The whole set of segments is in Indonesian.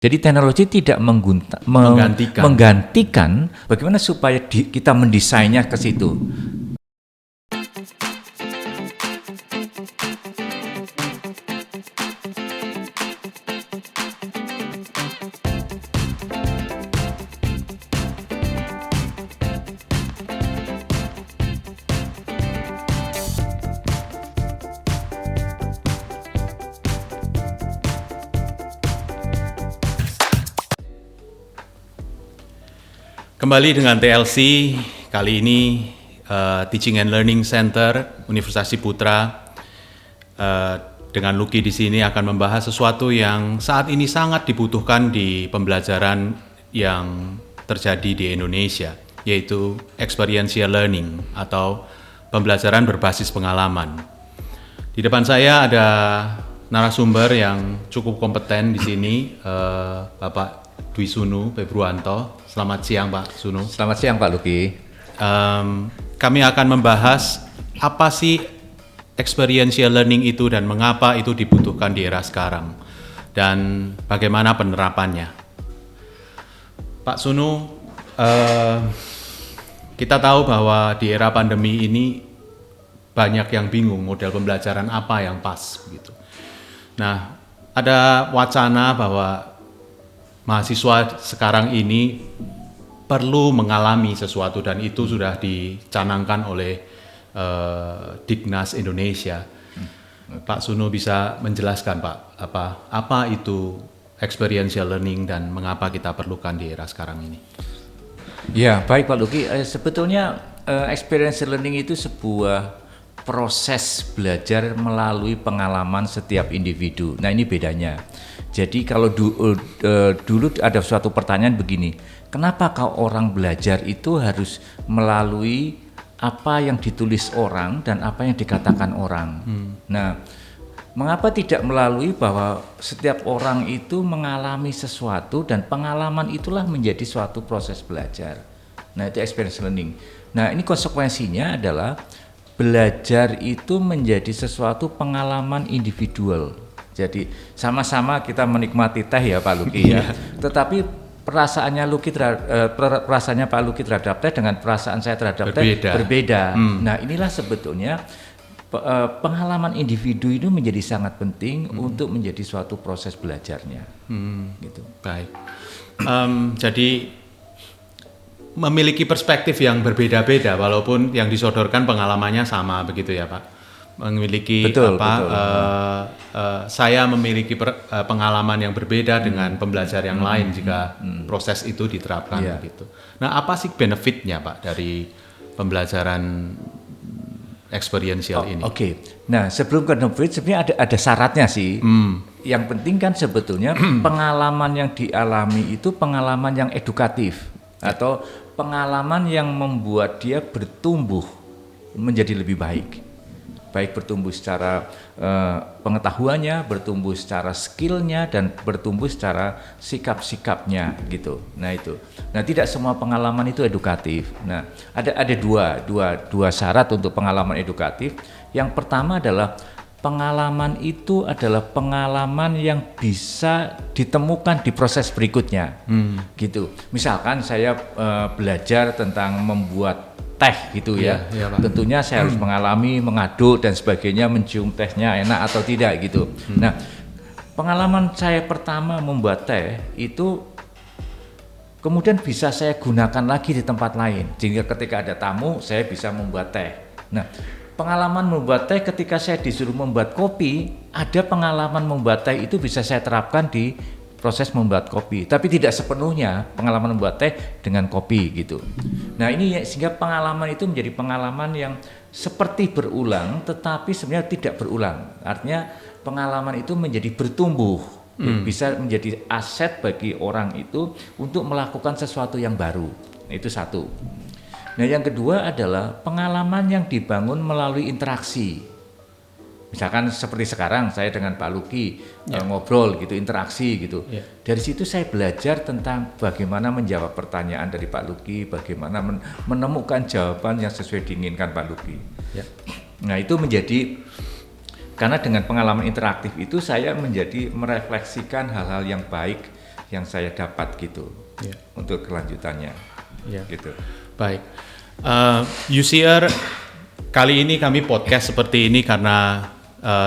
Jadi teknologi tidak menggantikan bagaimana supaya kita mendesainnya ke situ. Kembali dengan TLC, kali ini Teaching and Learning Center Universitas Ciputra dengan Lucky di sini akan membahas sesuatu yang saat ini sangat dibutuhkan di pembelajaran yang terjadi di Indonesia, yaitu experiential learning atau pembelajaran berbasis pengalaman. Di depan saya ada narasumber yang cukup kompeten di sini, Bapak Dwi Sunu Februanto. Selamat siang Pak Sunu. Selamat siang Pak Lucky. Kami akan membahas apa sih experiential learning itu dan mengapa itu dibutuhkan di era sekarang dan bagaimana penerapannya. Pak Sunu, kita tahu bahwa di era pandemi ini banyak yang bingung model pembelajaran apa yang pas begitu. Nah, ada wacana bahwa mahasiswa sekarang ini perlu mengalami sesuatu dan itu sudah dicanangkan oleh Dignas Indonesia. Pak Sunu bisa menjelaskan Pak apa itu experiential learning dan mengapa kita perlukan di era sekarang ini? Ya, baik Pak Lucky. Sebetulnya experiential learning itu sebuah proses belajar melalui pengalaman setiap individu. Nah, ini bedanya. Jadi kalau dulu ada suatu pertanyaan begini, kenapa kalau orang belajar itu harus melalui apa yang ditulis orang dan apa yang dikatakan orang? Nah, mengapa tidak melalui bahwa setiap orang itu mengalami sesuatu dan pengalaman itulah menjadi suatu proses belajar. Nah, itu experience learning. Nah, ini konsekuensinya adalah belajar itu menjadi sesuatu pengalaman individual. Jadi sama-sama kita menikmati teh ya Pak Lucky ya. Tetapi perasaannya Pak Lucky terhadap teh dengan perasaan saya terhadap teh berbeda. Nah, inilah sebetulnya pengalaman individu itu menjadi sangat penting untuk menjadi suatu proses belajarnya. Gitu. Baik. Jadi memiliki perspektif yang berbeda-beda walaupun yang disodorkan pengalamannya sama begitu ya Pak. Memiliki betul. Saya memiliki pengalaman yang berbeda dengan pembelajar yang lain jika proses itu diterapkan begitu. Nah, apa sih benefitnya Pak dari pembelajaran experiential ini? Oke. Nah, sebelum ke benefit sebenarnya ada syaratnya sih. Yang penting kan sebetulnya pengalaman yang dialami itu pengalaman yang edukatif atau pengalaman yang membuat dia bertumbuh menjadi lebih baik. Baik bertumbuh secara pengetahuannya, bertumbuh secara skillnya, dan bertumbuh secara sikap-sikapnya gitu. Nah itu. Nah tidak semua pengalaman itu edukatif. Nah ada dua syarat untuk pengalaman edukatif. Yang pertama adalah pengalaman itu adalah pengalaman yang bisa ditemukan di proses berikutnya. Gitu. Misalkan saya belajar tentang membuat teh gitu ya. Tentunya saya harus mengalami, mengaduk dan sebagainya, mencium tehnya enak atau tidak gitu. Nah, pengalaman saya pertama membuat teh itu kemudian bisa saya gunakan lagi di tempat lain. Sehingga ketika ada tamu, saya bisa membuat teh. Nah, pengalaman membuat teh ketika saya disuruh membuat kopi, ada pengalaman membuat teh itu bisa saya terapkan di proses membuat kopi, tapi tidak sepenuhnya pengalaman membuat teh dengan kopi gitu. Nah ini sehingga pengalaman itu menjadi pengalaman yang seperti berulang, tetapi sebenarnya tidak berulang. Artinya pengalaman itu menjadi bertumbuh, bisa menjadi aset bagi orang itu untuk melakukan sesuatu yang baru. Itu satu. Nah yang kedua adalah pengalaman yang dibangun melalui interaksi. Misalkan seperti sekarang saya dengan Pak Lucky ngobrol gitu, interaksi gitu. Dari situ saya belajar tentang bagaimana menjawab pertanyaan dari Pak Lucky, bagaimana menemukan jawaban yang sesuai diinginkan Pak Lucky. Nah itu menjadi, karena dengan pengalaman interaktif itu saya menjadi merefleksikan hal-hal yang baik yang saya dapat gitu untuk kelanjutannya. Gitu. Baik, UCR kali ini kami podcast seperti ini karena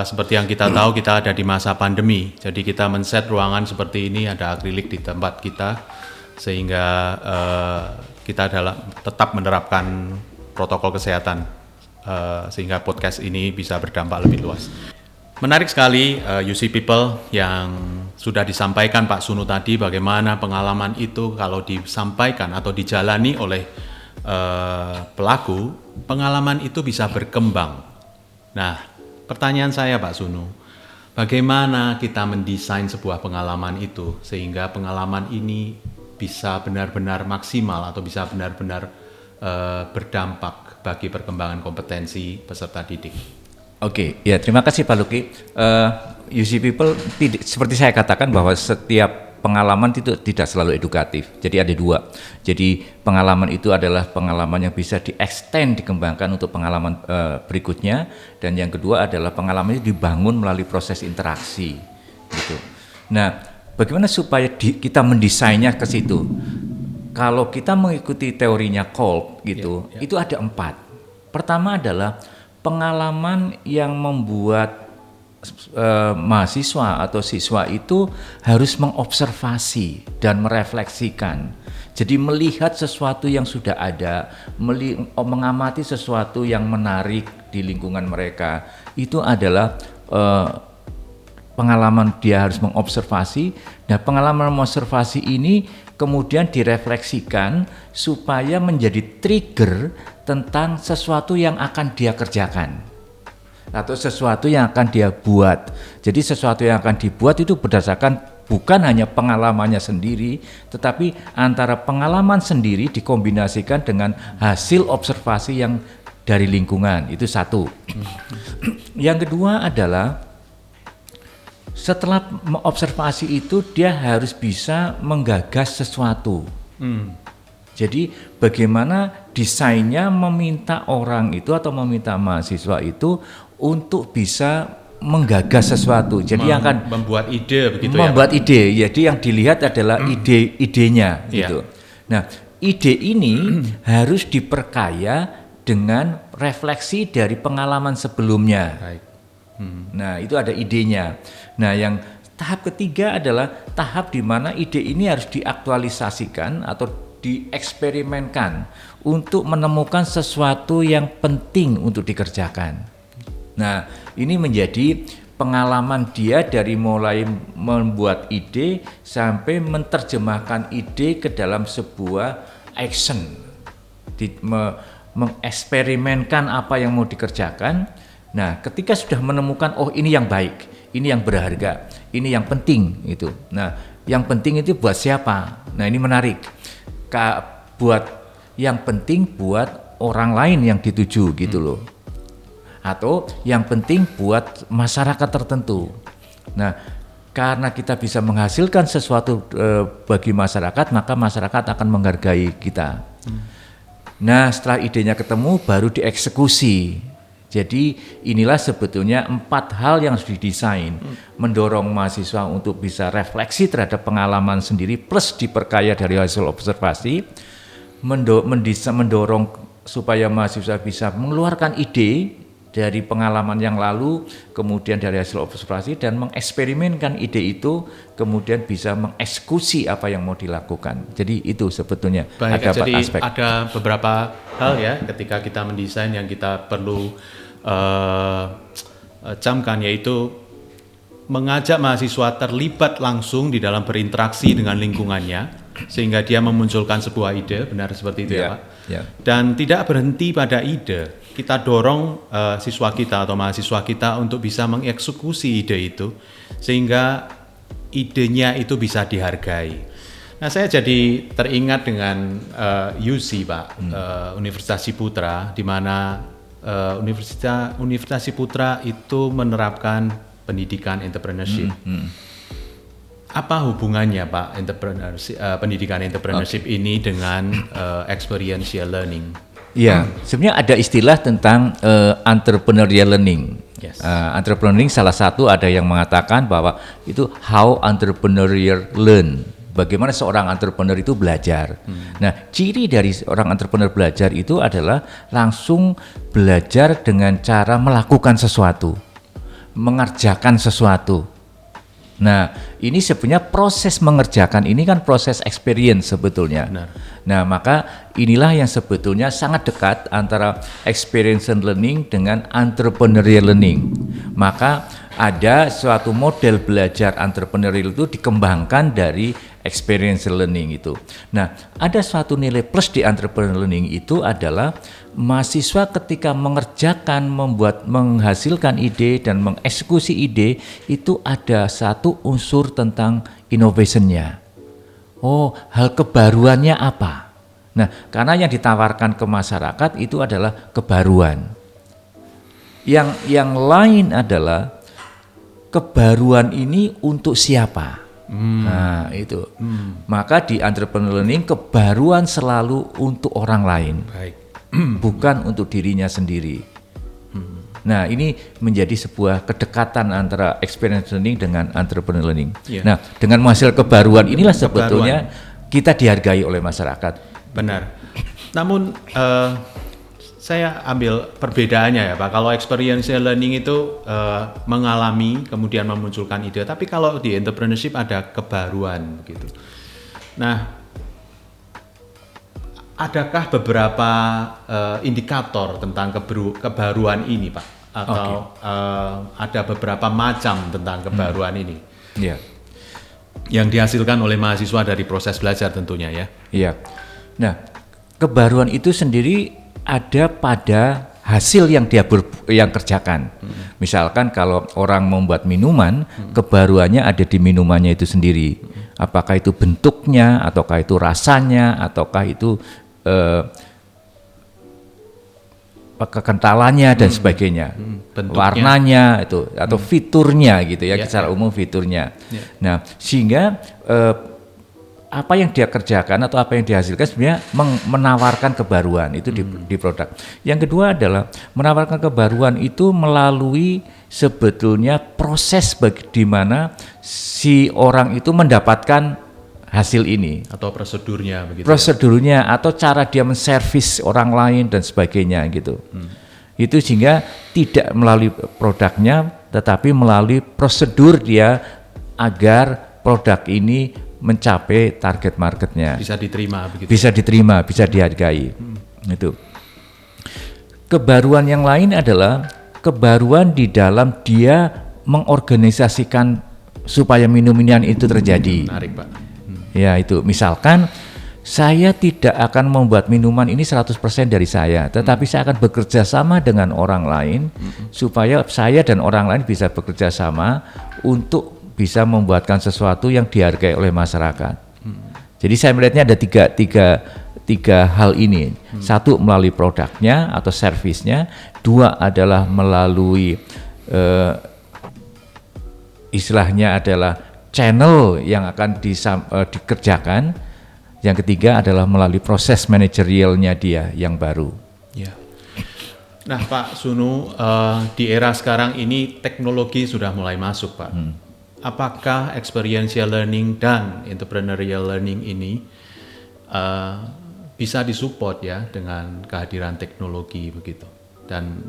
seperti yang kita tahu kita ada di masa pandemi. Jadi kita men-set ruangan seperti ini, ada akrilik di tempat kita sehingga kita tetap menerapkan protokol kesehatan sehingga podcast ini bisa berdampak lebih luas. Menarik sekali UC People yang sudah disampaikan Pak Sunu tadi, bagaimana pengalaman itu kalau disampaikan atau dijalani oleh pelaku, pengalaman itu bisa berkembang. Nah, pertanyaan saya Pak Sunu, bagaimana kita mendesain sebuah pengalaman itu sehingga pengalaman ini bisa benar-benar maksimal atau bisa benar-benar berdampak bagi perkembangan kompetensi peserta didik? Oke, ya terima kasih Pak Luki. UC People seperti saya katakan bahwa setiap pengalaman itu tidak selalu edukatif. Jadi ada dua. Jadi pengalaman itu adalah pengalaman yang bisa di-extend, dikembangkan untuk pengalaman berikutnya. Dan yang kedua adalah pengalaman itu dibangun melalui proses interaksi. Gitu. Nah, bagaimana supaya kita mendesainnya ke situ? Kalau kita mengikuti teorinya Kolb gitu, itu ada 4. Pertama adalah pengalaman yang membuat mahasiswa atau siswa itu harus mengobservasi dan merefleksikan. Jadi melihat sesuatu yang sudah ada, mengamati sesuatu yang menarik di lingkungan mereka. Itu adalah pengalaman dia harus mengobservasi. Nah, pengalaman mengobservasi ini kemudian direfleksikan supaya menjadi trigger tentang sesuatu yang akan dia kerjakan atau sesuatu yang akan dia buat. Jadi sesuatu yang akan dibuat itu berdasarkan bukan hanya pengalamannya sendiri, tetapi antara pengalaman sendiri dikombinasikan dengan hasil observasi yang dari lingkungan. Itu satu. Yang kedua adalah setelah mengobservasi itu dia harus bisa menggagas sesuatu. Jadi bagaimana desainnya meminta orang itu atau meminta mahasiswa itu untuk bisa menggagas sesuatu. Jadi yang akan membuat ide begitu membuat ide. Jadi yang dilihat adalah ide-idenya gitu. Nah, ide ini harus diperkaya dengan refleksi dari pengalaman sebelumnya. Baik. Nah, itu ada idenya. Nah, yang tahap ketiga adalah tahap di mana ide ini harus diaktualisasikan atau dieksperimenkan untuk menemukan sesuatu yang penting untuk dikerjakan. Nah, ini menjadi pengalaman dia dari mulai membuat ide sampai menerjemahkan ide ke dalam sebuah action, mengeksperimenkan apa yang mau dikerjakan. Nah, ketika sudah menemukan, oh ini yang baik, ini yang berharga, ini yang penting itu. Nah, yang penting itu buat siapa? Nah, ini menarik. Buat yang penting buat orang lain yang dituju gitu loh. Atau yang penting buat masyarakat tertentu. Nah, karena kita bisa menghasilkan sesuatu bagi masyarakat, maka masyarakat akan menghargai kita. Nah, setelah idenya ketemu baru dieksekusi. Jadi inilah sebetulnya 4 hal yang harus didesain, mendorong mahasiswa untuk bisa refleksi terhadap pengalaman sendiri plus diperkaya dari hasil observasi, mendorong supaya mahasiswa bisa mengeluarkan ide dari pengalaman yang lalu, kemudian dari hasil observasi dan mengeksperimenkan ide itu, kemudian bisa mengeksekusi apa yang mau dilakukan. Jadi itu sebetulnya. Baik, ada jadi aspek. ada beberapa hal ya ketika kita mendesain yang kita perlu camkan, yaitu mengajak mahasiswa terlibat langsung di dalam berinteraksi dengan lingkungannya sehingga dia memunculkan sebuah ide, benar seperti itu ya Pak? Dan tidak berhenti pada ide, kita dorong siswa kita atau mahasiswa kita untuk bisa mengeksekusi ide itu sehingga idenya itu bisa dihargai. Nah, saya jadi teringat dengan UC Pak, Universitas Ciputra, di mana Universitas Ciputra itu menerapkan pendidikan entrepreneurship. Apa hubungannya Pak pendidikan entrepreneurship ini dengan experiential learning? Ya, sebenarnya ada istilah tentang entrepreneurial learning. Yes. Entrepreneurial learning salah satu ada yang mengatakan bahwa itu how entrepreneur learn. bagaimana seorang entrepreneur itu belajar. Nah, ciri dari seorang entrepreneur belajar itu adalah langsung belajar dengan cara melakukan sesuatu, mengerjakan sesuatu. Nah, ini sebenarnya proses mengerjakan ini kan proses experience sebetulnya. Benar. Nah, maka inilah yang sebetulnya sangat dekat antara experience learning dengan entrepreneurial learning. Maka ada suatu model belajar entrepreneurial itu dikembangkan dari experiential learning itu. Nah, ada suatu nilai plus di entrepreneurial learning itu adalah mahasiswa ketika mengerjakan, menghasilkan ide dan mengeksekusi ide itu ada satu unsur tentang innovation-nya. Oh, hal kebaruannya apa? Nah, karena yang ditawarkan ke masyarakat itu adalah kebaruan. Yang lain adalah kebaruan ini untuk siapa? Nah, itu. Maka di entrepreneurial learning kebaruan selalu untuk orang lain. Baik. Bukan untuk dirinya sendiri. Nah, ini menjadi sebuah kedekatan antara experience learning dengan entrepreneurial learning. Yeah. Nah, dengan menghasil kebaruan inilah sebetulnya kita dihargai oleh masyarakat. Benar. Namun saya ambil perbedaannya ya Pak. Kalau experiential learning itu mengalami kemudian memunculkan ide, tapi kalau di entrepreneurship ada kebaruan begitu. Nah, adakah beberapa indikator tentang kebaruan ini Pak? Atau ada beberapa macam tentang kebaruan ini? Iya. Yang dihasilkan oleh mahasiswa dari proses belajar tentunya ya? Iya. Nah, kebaruan itu sendiri ada pada hasil yang dia yang kerjakan. Misalkan kalau orang membuat minuman, kebaruannya ada di minumannya itu sendiri. Apakah itu bentuknya, ataukah itu rasanya, ataukah itu kekentalannya dan sebagainya, warnanya itu atau fiturnya gitu ya, secara umum fiturnya. Nah, sehingga apa yang dia kerjakan atau apa yang dihasilkan sebenarnya menawarkan kebaruan itu di produk. Yang kedua adalah menawarkan kebaruan itu melalui sebetulnya proses di mana si orang itu mendapatkan hasil ini atau prosedurnya begitu. Prosedurnya atau cara dia menservis orang lain dan sebagainya gitu. Itu sehingga tidak melalui produknya tetapi melalui prosedur dia agar produk ini mencapai target marketnya. Bisa diterima begitu. Bisa diterima, bisa dihargai. Itu. Kebaruan yang lain adalah kebaruan di dalam dia mengorganisasikan supaya minum-minuman itu terjadi. Menarik, Pak. Ya, itu. Misalkan saya tidak akan membuat minuman ini 100% dari saya, tetapi saya akan bekerja sama dengan orang lain supaya saya dan orang lain bisa bekerja sama untuk bisa membuatkan sesuatu yang dihargai oleh masyarakat. Jadi saya melihatnya ada tiga hal ini. Satu melalui produknya atau servisnya, dua adalah melalui istilahnya adalah channel yang akan dikerjakan. Yang ketiga adalah melalui proses manajerialnya dia yang baru. Ya. Nah Pak Sunu, di era sekarang ini teknologi sudah mulai masuk Pak. Apakah experiential learning dan entrepreneurial learning ini bisa disupport ya dengan kehadiran teknologi begitu? Dan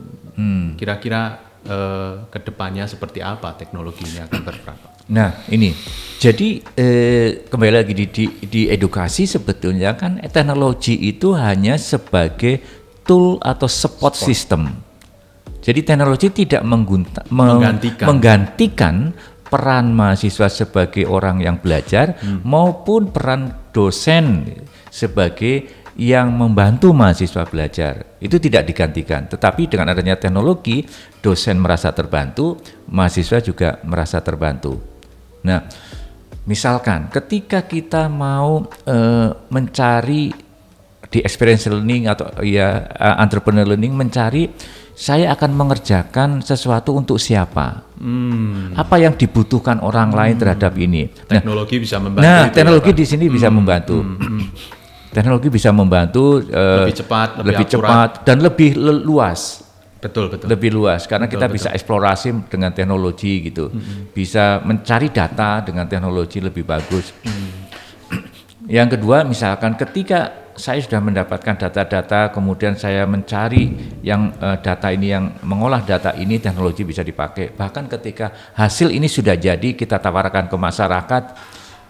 kira-kira kedepannya seperti apa teknologi ini akan berperan? Nah ini, jadi kembali lagi di edukasi sebetulnya kan teknologi itu hanya sebagai tool atau support system. Jadi teknologi tidak menggantikan peran mahasiswa sebagai orang yang belajar maupun peran dosen sebagai yang membantu mahasiswa belajar. Itu tidak digantikan. Tetapi dengan adanya teknologi, dosen merasa terbantu, mahasiswa juga merasa terbantu. Nah, misalkan ketika kita mau mencari di experiential learning atau ya entrepreneurial learning mencari saya akan mengerjakan sesuatu untuk siapa? Apa yang dibutuhkan orang lain terhadap ini? Teknologi bisa membantu. Nah, teknologi di sini bisa membantu. Teknologi bisa membantu lebih cepat dan lebih luas. Betul. Lebih luas karena kita bisa eksplorasi dengan teknologi gitu. Bisa mencari data dengan teknologi lebih bagus. Yang kedua, misalkan ketika saya sudah mendapatkan data-data, kemudian saya mencari yang data ini, yang mengolah data ini, teknologi bisa dipakai. Bahkan ketika hasil ini sudah jadi, kita tawarkan ke masyarakat,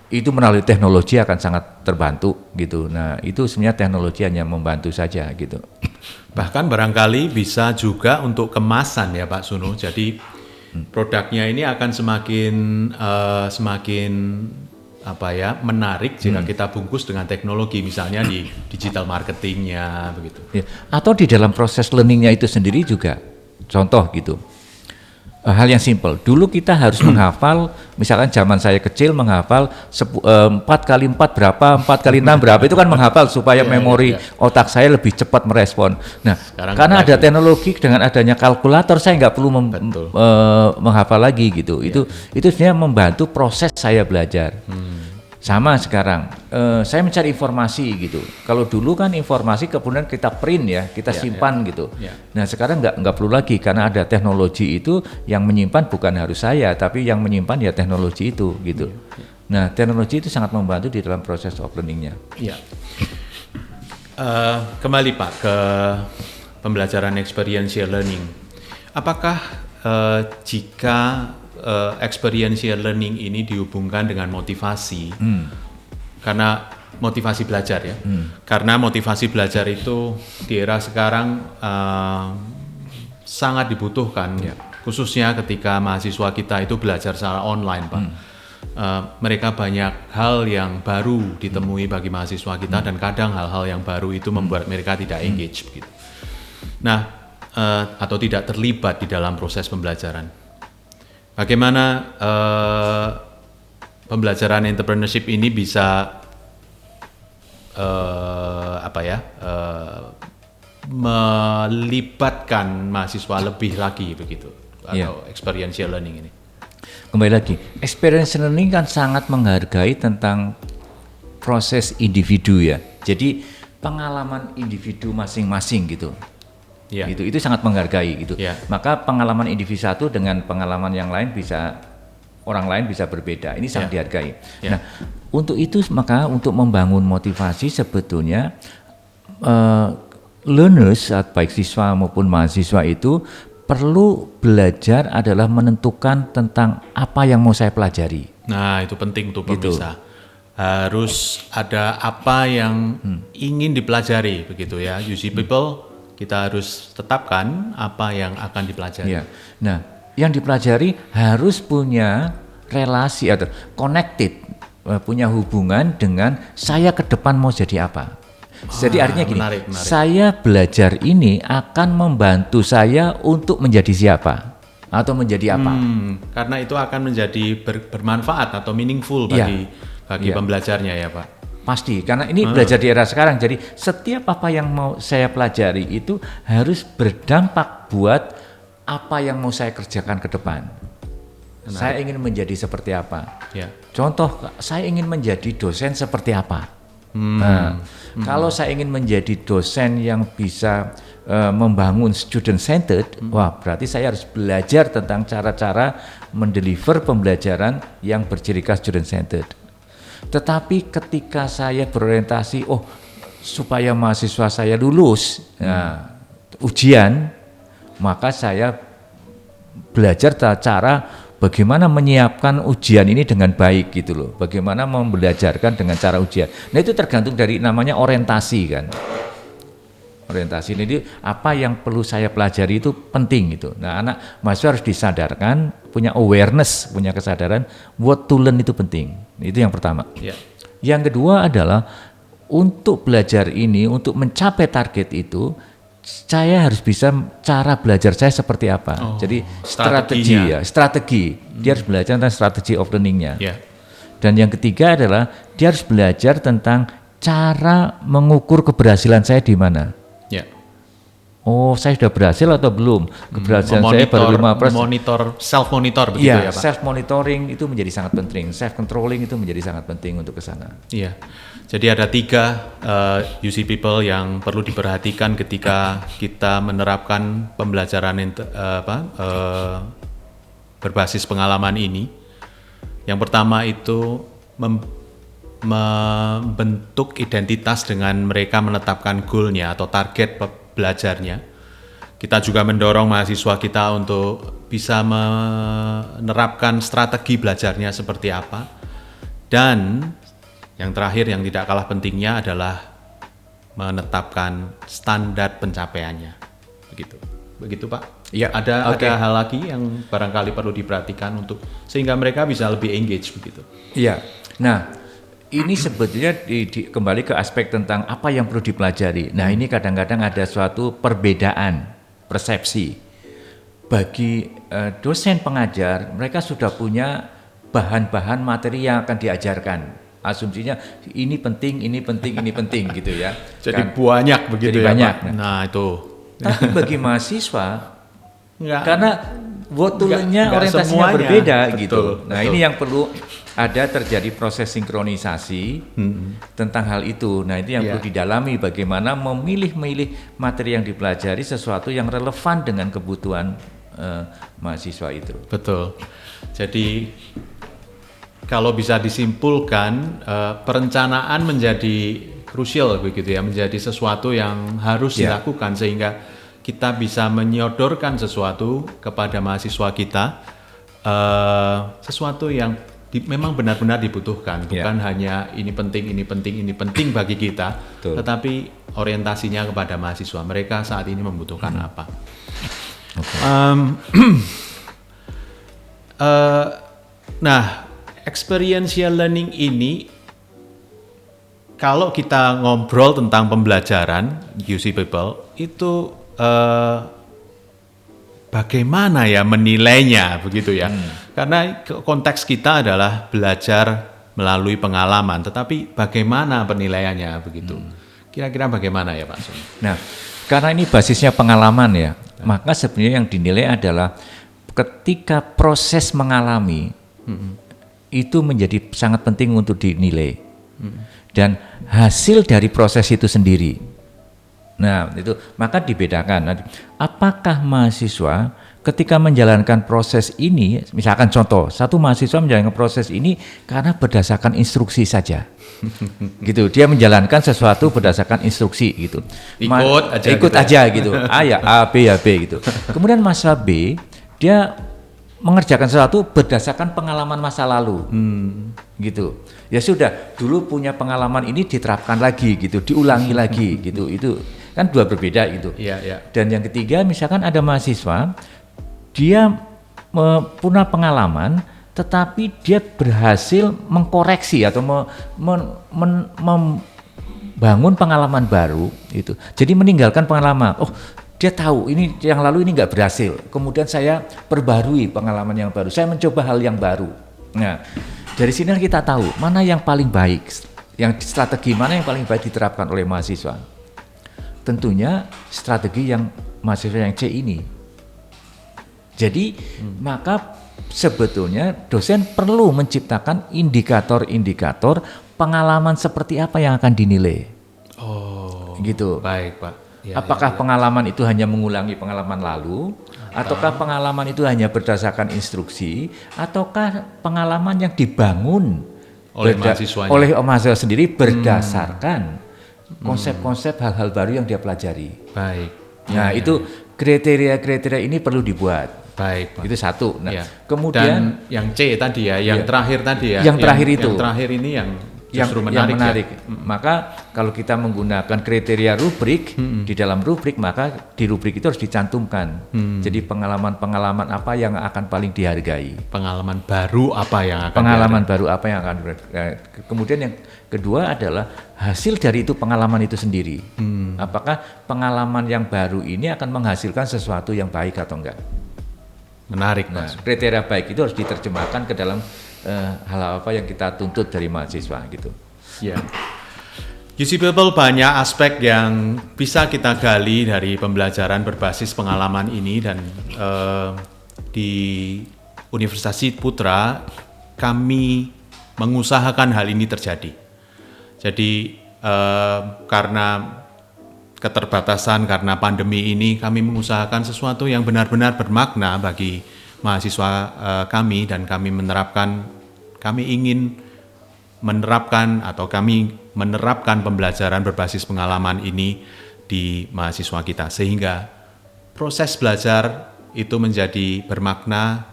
itu melalui teknologi akan sangat terbantu gitu. Nah, itu sebenarnya teknologi hanya membantu saja gitu. Bahkan barangkali bisa juga untuk kemasan ya Pak Sunu. Jadi produknya ini akan semakin menarik jika kita bungkus dengan teknologi, misalnya di digital marketingnya begitu. Ya. Atau di dalam proses learningnya itu sendiri juga, contoh gitu. Hal yang simpel. Dulu kita harus menghafal, misalkan zaman saya kecil menghafal 4 kali 4 berapa, 4 kali 6 berapa, itu kan menghafal supaya memori otak saya lebih cepat merespon. Nah, sekarang karena ada teknologi, dengan adanya kalkulator saya nggak perlu menghafal lagi gitu. Itu sebenarnya membantu proses saya belajar. Sama sekarang, saya mencari informasi gitu. Kalau dulu kan informasi kemudian kita print ya, kita simpan gitu. Nah sekarang nggak perlu lagi, karena ada teknologi itu yang menyimpan bukan harus saya, tapi yang menyimpan ya teknologi itu gitu. Nah teknologi itu sangat membantu di dalam proses of learningnya. Kembali Pak ke pembelajaran experiential learning. Apakah jika experiential learning ini dihubungkan dengan motivasi, karena motivasi belajar ya, karena motivasi belajar itu di era sekarang sangat dibutuhkan, khususnya ketika mahasiswa kita itu belajar secara online Pak. Mereka banyak hal yang baru ditemui bagi mahasiswa kita, dan kadang hal-hal yang baru itu membuat mereka tidak engage begitu. Nah, atau tidak terlibat di dalam proses pembelajaran. Bagaimana pembelajaran entrepreneurship ini bisa melibatkan mahasiswa lebih lagi begitu, atau experiential learning ini? Kembali lagi, experiential learning kan sangat menghargai tentang proses individu ya. Jadi pengalaman individu masing-masing gitu. Itu sangat menghargai gitu. Maka pengalaman individu satu dengan pengalaman yang lain orang lain bisa berbeda. Ini sangat dihargai. Nah, untuk itu maka untuk membangun motivasi sebetulnya learners, baik siswa maupun mahasiswa itu perlu belajar adalah menentukan tentang apa yang mau saya pelajari. Nah, itu penting untuk pemirsa. Harus ada apa yang ingin dipelajari begitu ya. You see people, kita harus tetapkan apa yang akan dipelajari. Nah, yang dipelajari harus punya relasi atau connected, punya hubungan dengan saya ke depan mau jadi apa. Jadi artinya gini, menarik. Saya belajar ini akan membantu saya untuk menjadi siapa atau menjadi apa. Karena itu akan menjadi bermanfaat atau meaningful bagi pembelajarnya ya Pak. Pasti, karena ini belajar di era sekarang. Jadi setiap apa yang mau saya pelajari itu harus berdampak buat apa yang mau saya kerjakan ke depan. Saya ingin menjadi seperti apa. Contoh, saya ingin menjadi dosen seperti apa. Kalau saya ingin menjadi dosen yang bisa membangun student centered, wah berarti saya harus belajar tentang cara-cara mendeliver pembelajaran yang berciri khas student centered. Tetapi ketika saya berorientasi, supaya mahasiswa saya lulus ujian, maka saya belajar cara bagaimana menyiapkan ujian ini dengan baik gitu loh. Bagaimana membelajarkan dengan cara ujian. Nah itu tergantung dari namanya orientasi kan. Orientasi ini apa yang perlu saya pelajari itu penting gitu. Nah anak mahasiswa harus disadarkan, punya awareness, punya kesadaran what to learn itu penting. Itu yang pertama. Yang kedua adalah untuk belajar ini, untuk mencapai target itu, saya harus bisa cara belajar saya seperti apa. Jadi strategi. Dia harus belajar tentang strategi of learningnya. Dan yang ketiga adalah dia harus belajar tentang cara mengukur keberhasilan saya di mana. Saya sudah berhasil atau belum? Keberhasilan saya baru 5%. Self-monitor begitu ya Pak? Self-monitoring itu menjadi sangat penting. Self-controlling itu menjadi sangat penting untuk ke sana. Jadi ada 3 UC people yang perlu diperhatikan ketika kita menerapkan pembelajaran berbasis pengalaman ini. Yang pertama itu membentuk identitas dengan mereka menetapkan goal-nya atau target belajarnya. Kita juga mendorong mahasiswa kita untuk bisa menerapkan strategi belajarnya seperti apa. Dan yang terakhir yang tidak kalah pentingnya adalah menetapkan standar pencapaiannya. Begitu Pak. Ya, ada hal lagi yang barangkali perlu diperhatikan untuk sehingga mereka bisa lebih engage begitu. Iya. Nah, ini sebetulnya kembali ke aspek tentang apa yang perlu dipelajari. Nah, ini kadang-kadang ada suatu perbedaan persepsi. Bagi dosen pengajar, mereka sudah punya bahan-bahan materi yang akan diajarkan. Asumsinya ini penting gitu ya. Jadi banyak begitu jadi ya banyak. Pak? Nah itu. Tapi bagi mahasiswa, Enggak, karena wotulenya orientasinya semuanya. berbeda Betul, gitu. Nah betul. ini yang perlu ada terjadi proses sinkronisasi tentang hal itu. Nah itu yang perlu didalami bagaimana memilih materi yang dipelajari sesuatu yang relevan dengan kebutuhan mahasiswa itu. Betul. Jadi kalau bisa disimpulkan perencanaan menjadi krusial begitu ya, menjadi sesuatu yang harus dilakukan sehingga kita bisa menyodorkan sesuatu kepada mahasiswa kita, sesuatu yang memang benar-benar dibutuhkan, bukan hanya ini penting bagi kita, tetapi orientasinya kepada mahasiswa. Mereka saat ini membutuhkan apa. Nah, experiential learning ini, kalau kita ngobrol tentang pembelajaran UC People, itu bagaimana ya menilainya begitu ya? Karena konteks kita adalah belajar melalui pengalaman, tetapi bagaimana penilaiannya begitu? Kira-kira bagaimana ya Pak Sun? Nah, karena ini basisnya pengalaman ya, maka sebenarnya yang dinilai adalah ketika proses mengalami itu menjadi sangat penting untuk dinilai dan hasil dari proses itu sendiri. Nah itu maka dibedakan. Apakah mahasiswa ketika menjalankan proses ini, misalkan contoh, satu mahasiswa menjalankan proses ini karena berdasarkan instruksi saja, gitu. Dia menjalankan sesuatu berdasarkan instruksi, gitu. Ikut aja gitu. A ya A, B ya B gitu. Kemudian mahasiswa B dia mengerjakan sesuatu berdasarkan pengalaman masa lalu, gitu. Ya sudah, dulu punya pengalaman ini diterapkan lagi, gitu, diulangi lagi, gitu. Itu kan dua berbeda, gitu. Dan yang ketiga, misalkan ada mahasiswa, dia punya pengalaman, tetapi dia berhasil mengkoreksi atau membangun pengalaman baru, itu. Jadi meninggalkan pengalaman. Oh, dia tahu ini yang lalu ini nggak berhasil, kemudian saya perbarui pengalaman yang baru, saya mencoba hal yang baru. Nah, dari sini kita tahu mana yang paling baik, yang strategi mana yang paling baik diterapkan oleh mahasiswa. Tentunya strategi yang mahasiswa yang C ini. Jadi maka sebetulnya dosen perlu menciptakan indikator-indikator pengalaman seperti apa yang akan dinilai. Oh, gitu. Baik Pak. Apakah pengalaman itu hanya mengulangi pengalaman lalu, ataukah pengalaman itu hanya berdasarkan instruksi, ataukah pengalaman yang dibangun oleh mahasiswa sendiri berdasarkan konsep-konsep hal-hal baru yang dia pelajari. Baik. Nah itu kriteria-kriteria ini perlu dibuat. Baik, Pak. Itu satu. Nah, dan kemudian yang C tadi ya, yang terakhir tadi ya. Yang terakhir itu. Yang terakhir ini yang justru yang menarik. Ya. Maka kalau kita menggunakan kriteria rubrik di dalam rubrik, maka di rubrik itu harus dicantumkan. Jadi pengalaman-pengalaman apa yang akan paling dihargai? Pengalaman baru apa yang akan baru apa yang akan kemudian yang kedua adalah hasil dari itu pengalaman itu sendiri. Apakah pengalaman yang baru ini akan menghasilkan sesuatu yang baik atau enggak? Menarik, Nah, kriteria baik itu harus diterjemahkan ke dalam hal apa yang kita tuntut dari mahasiswa gitu. Ya. UC People banyak aspek yang bisa kita gali dari pembelajaran berbasis pengalaman ini, dan di Universitas Putra kami mengusahakan hal ini terjadi. Jadi karena keterbatasan, karena pandemi ini, kami mengusahakan sesuatu yang benar-benar bermakna bagi mahasiswa kami, dan kami ingin kami menerapkan pembelajaran berbasis pengalaman ini di mahasiswa kita, sehingga proses belajar itu menjadi bermakna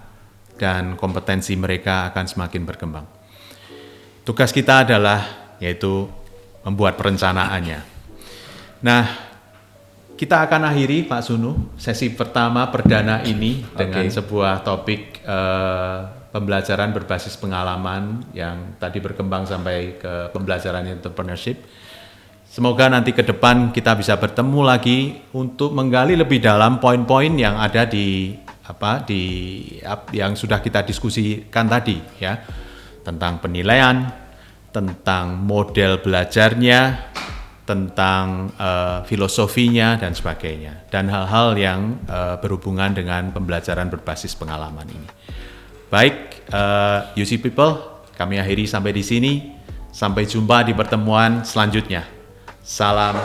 dan kompetensi mereka akan semakin berkembang. Tugas kita adalah yaitu membuat perencanaannya. Nah, kita akan akhiri Pak Sunu sesi pertama perdana ini dengan sebuah topik pembelajaran berbasis pengalaman yang tadi berkembang sampai ke pembelajaran entrepreneurship. Semoga nanti ke depan kita bisa bertemu lagi untuk menggali lebih dalam poin-poin yang ada yang sudah kita diskusikan tadi ya, tentang penilaian, tentang model belajarnya, tentang filosofinya dan sebagainya, dan hal-hal yang berhubungan dengan pembelajaran berbasis pengalaman ini. Baik, UC People, kami akhiri sampai di sini. Sampai jumpa di pertemuan selanjutnya. Salam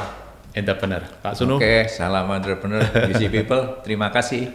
entrepreneur. Pak Sunu. Oke, salam entrepreneur, UC People. Terima kasih.